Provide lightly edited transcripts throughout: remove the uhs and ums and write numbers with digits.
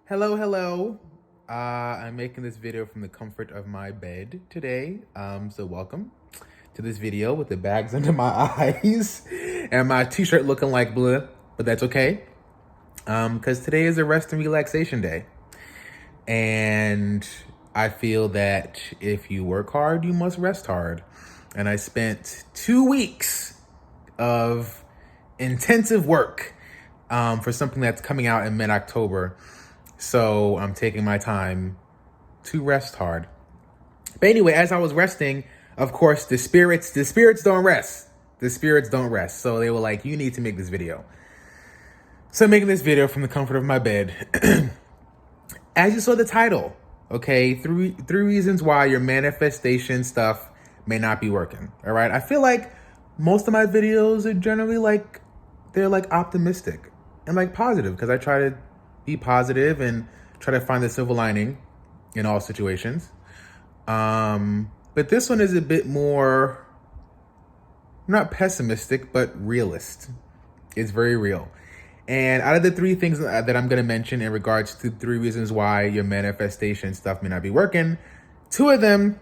Hello. I'm making this video from the comfort of my bed today. So welcome to this video with the bags under my eyes and my t-shirt looking like bleh, but that's okay. Because today is a rest and relaxation day. And I feel that if you work hard, you must rest hard. And I spent 2 weeks of intensive work for something that's coming out in mid-October. So I'm taking my time to rest hard. But anyway, as I was resting, of course, the spirits don't rest. The spirits don't rest. So they were like, you need to make this video. So I'm making this video from the comfort of my bed. As you saw the title, okay, three reasons why your manifestation stuff may not be working. All right. I feel like most of my videos are generally they're optimistic and positive, because I try to be positive and try to find the silver lining in all situations. But this one is a bit more, not pessimistic, but realist. It's very real. And out of the 3 things that I'm going to mention in regards to 3 reasons why your manifestation stuff may not be working, 2 of them,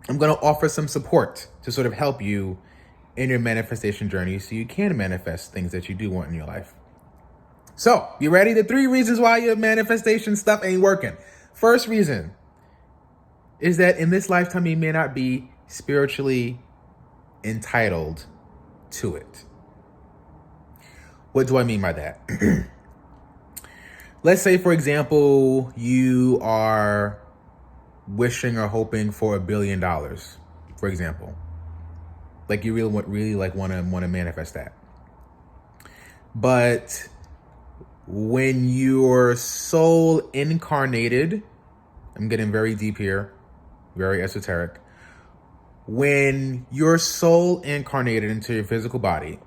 I'm going to offer some support to sort of help you in your manifestation journey so you can manifest things that you do want in your life. So, you ready? The 3 reasons why your manifestation stuff ain't working. First reason is that in this lifetime, you may not be spiritually entitled to it. What do I mean by that? Let's say, for example, you are wishing or hoping for $1 billion, for example. You really want to manifest that. But when your soul incarnated, I'm getting very deep here, very esoteric. When your soul incarnated into your physical body,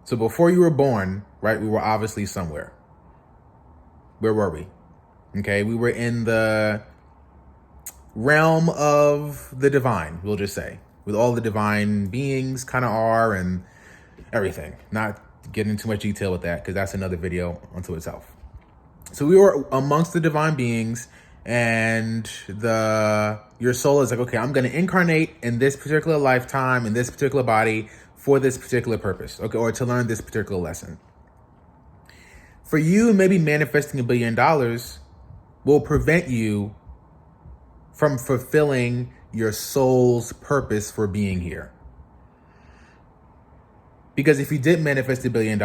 so before you were born, right, we were obviously somewhere. Where were we? Okay, we were in the realm of the divine, we'll just say, with all the divine beings kind of are and everything. Not get into too much detail with that, because that's another video unto itself. So we were amongst the divine beings, and your soul is like, okay, I'm going to incarnate in this particular lifetime, in this particular body, for this particular purpose, okay, or to learn this particular lesson. For you, maybe manifesting $1 billion will prevent you from fulfilling your soul's purpose for being here. Because if you did manifest $1 billion,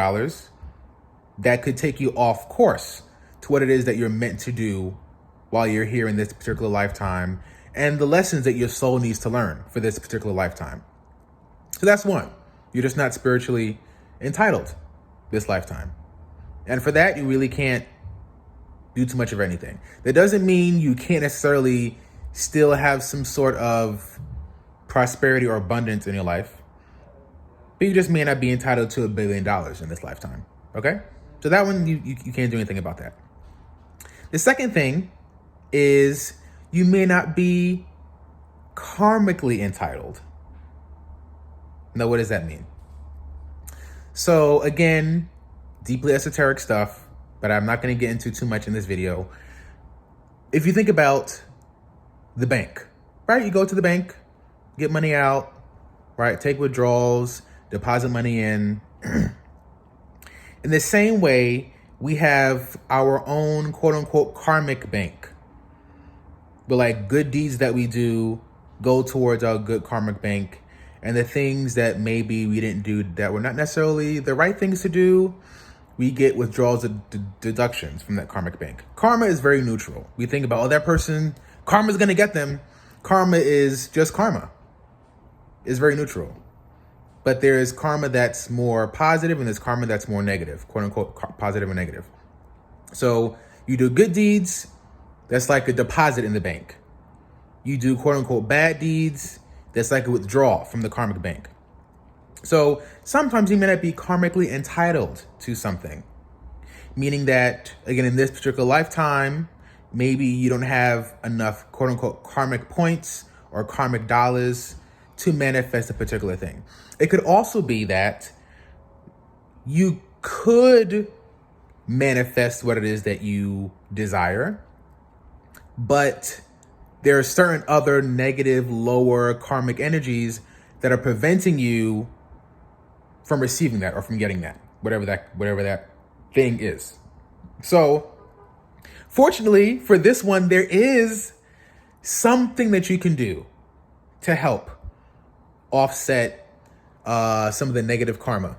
that could take you off course to what it is that you're meant to do while you're here in this particular lifetime, and the lessons that your soul needs to learn for this particular lifetime. So that's one. You're just not spiritually entitled this lifetime. And for that, you really can't do too much of anything. That doesn't mean you can't necessarily still have some sort of prosperity or abundance in your life, but you just may not be entitled to $1 billion in this lifetime. Okay? So that one, you can't do anything about that. The second thing is you may not be karmically entitled. Now, what does that mean? So again, deeply esoteric stuff, but I'm not going to get into too much in this video. If you think about the bank, right? You go to the bank, get money out, right? Take withdrawals, deposit money in. In the same way, we have our own quote unquote karmic bank. But good deeds that we do go towards our good karmic bank. And the things that maybe we didn't do that were not necessarily the right things to do, we get withdrawals of deductions from that karmic bank. Karma is very neutral. We think about, that person, karma's going to get them. Karma is just karma. It's very neutral. But there is karma that's more positive, and there's karma that's more negative, quote unquote, positive or negative. So you do good deeds, that's like a deposit in the bank. You do quote unquote bad deeds, that's like a withdrawal from the karmic bank. So sometimes you may not be karmically entitled to something, meaning that, again, in this particular lifetime, maybe you don't have enough quote unquote karmic points or karmic dollars to manifest a particular thing. It could also be that you could manifest what it is that you desire. But there are certain other negative, lower karmic energies that are preventing you from receiving that or from getting that, whatever that thing is. So, fortunately for this one, there is something that you can do to help offset some of the negative karma.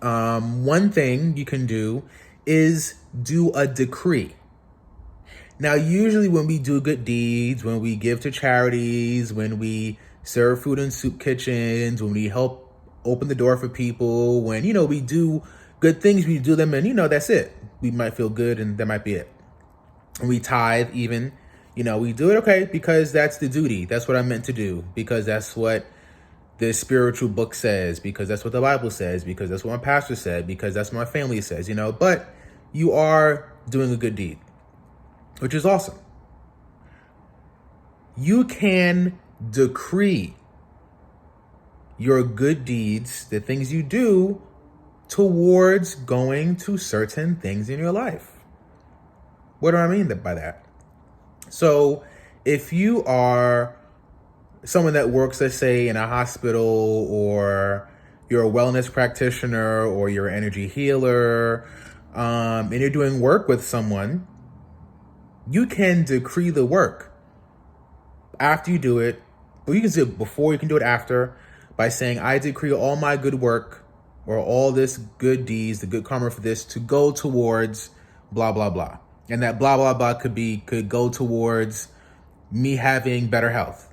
One thing you can do is do a decree. Now, usually when we do good deeds, when we give to charities, when we serve food in soup kitchens, when we help open the door for people, when, we do good things, we do them and, that's it. We might feel good and that might be it. And we tithe even, we do it, okay, because that's the duty. That's what I'm meant to do, because that's what the spiritual book says, because that's what the Bible says, because that's what my pastor said, because that's what my family says, but you are doing a good deed, which is awesome. You can decree your good deeds, the things you do, towards going to certain things in your life. What do I mean by that? So if you are someone that works, let's say, in a hospital, or you're a wellness practitioner, or you're an energy healer, and you're doing work with someone, you can decree the work after you do it, or you can do it before, you can do it after, by saying, I decree all my good work, or all this good deeds, the good karma for this, to go towards blah, blah, blah. And that blah, blah, blah could go towards me having better health,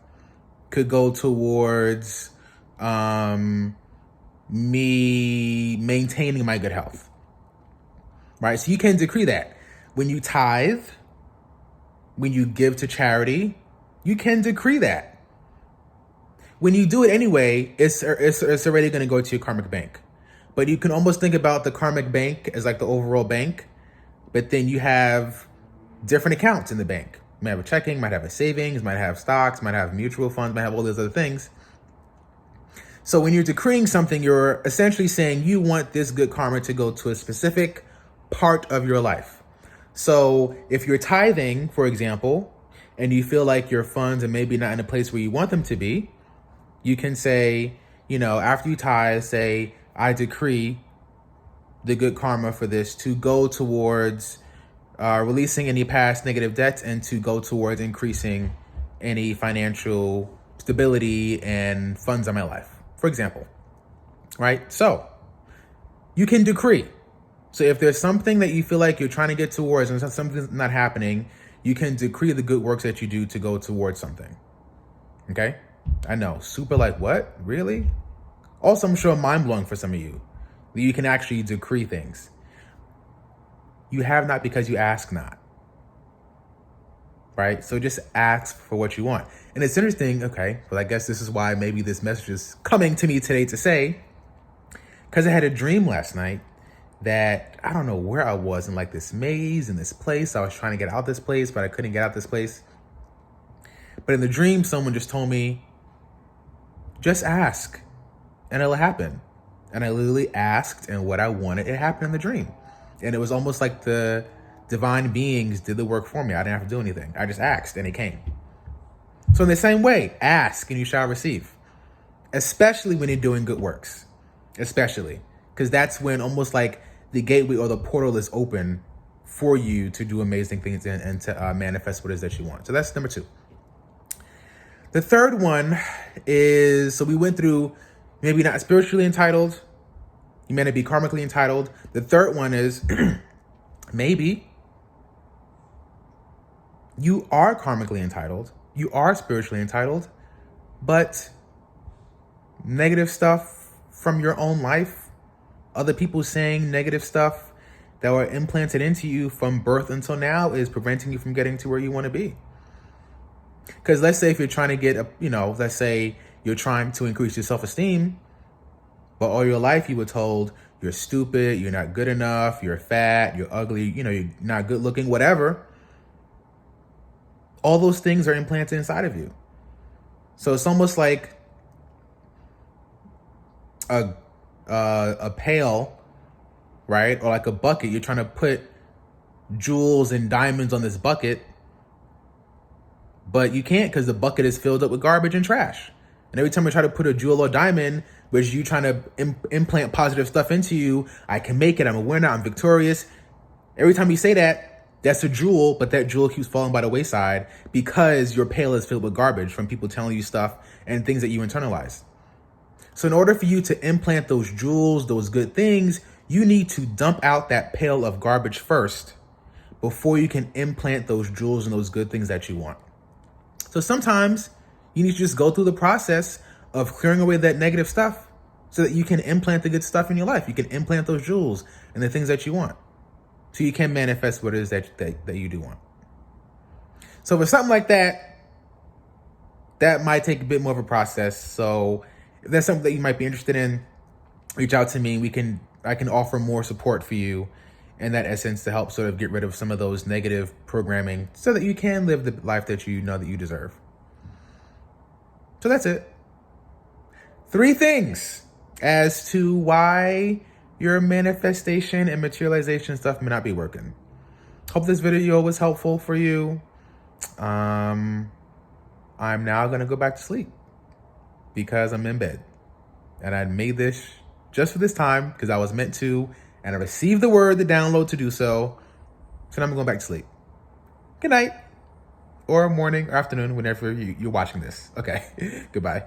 could go towards me maintaining my good health, right? So you can decree that. When you tithe, when you give to charity, you can decree that. When you do it anyway, it's already going to go to your karmic bank. But you can almost think about the karmic bank as like the overall bank, but then you have different accounts in the bank. You might have a checking, might have a savings, might have stocks, might have mutual funds, might have all those other things. So when you're decreeing something, you're essentially saying you want this good karma to go to a specific part of your life. So if you're tithing, for example, and you feel like your funds are maybe not in a place where you want them to be, you can say, after you tithe, say, I decree the good karma for this to go towards releasing any past negative debts, and to go towards increasing any financial stability and funds in my life, for example, right? So you can decree. So if there's something that you feel like you're trying to get towards and something's not happening, you can decree the good works that you do to go towards something. Okay? I know, super like, what? Really? Also, I'm sure mind-blowing for some of you. You can actually decree things. You have not because you ask not. Right? So just ask for what you want. And it's interesting, okay, but I guess this is why maybe this message is coming to me today to say, because I had a dream last night that I don't know where I was, in like this maze in this place. I was trying to get out this place, but I couldn't get out this place. But in the dream, someone just told me, just ask and it'll happen. And I literally asked, and what I wanted, it happened in the dream. And it was almost like the divine beings did the work for me. I didn't have to do anything. I just asked and it came. So in the same way, ask and you shall receive. Especially when you're doing good works. Especially. Because that's when almost like the gateway or the portal is open for you to do amazing things and to manifest what it is that you want. So that's number 2. The third one is, so we went through maybe not spiritually entitled, you may not be karmically entitled. The third one is maybe you are karmically entitled, you are spiritually entitled, but negative stuff from your own life, other people saying negative stuff that were implanted into you from birth until now is preventing you from getting to where you want to be. Because let's say if you're trying to get let's say you're trying to increase your self-esteem, but all your life you were told you're stupid, you're not good enough, you're fat, you're ugly, you're not good looking, whatever. All those things are implanted inside of you. So it's almost like a pail right? Or like a bucket. You're trying to put jewels and diamonds on this bucket, but you can't because the bucket is filled up with garbage and trash. And every time you try to put a jewel or diamond, which you trying to implant positive stuff into you, I can make it, I'm a winner, I'm victorious. Every time you say that, that's a jewel, but that jewel keeps falling by the wayside because your pail is filled with garbage from people telling you stuff and things that you internalize. So in order for you to implant those jewels, those good things, you need to dump out that pail of garbage first before you can implant those jewels and those good things that you want. So sometimes you need to just go through the process of clearing away that negative stuff so that you can implant the good stuff in your life. You can implant those jewels and the things that you want so you can manifest what it is that you do want. So for something like that, that might take a bit more of a process. So if that's something that you might be interested in, reach out to me. I can offer more support for you in that essence to help sort of get rid of some of those negative programming so that you can live the life that you know that you deserve. So that's it. 3 things as to why your manifestation and materialization stuff may not be working. Hope this video was helpful for you. I'm now going to go back to sleep because I'm in bed. And I made this just for this time because I was meant to, and I received the word, the download to do so. So now I'm going back to sleep. Good night, or morning, or afternoon, whenever you're watching this. Okay, goodbye.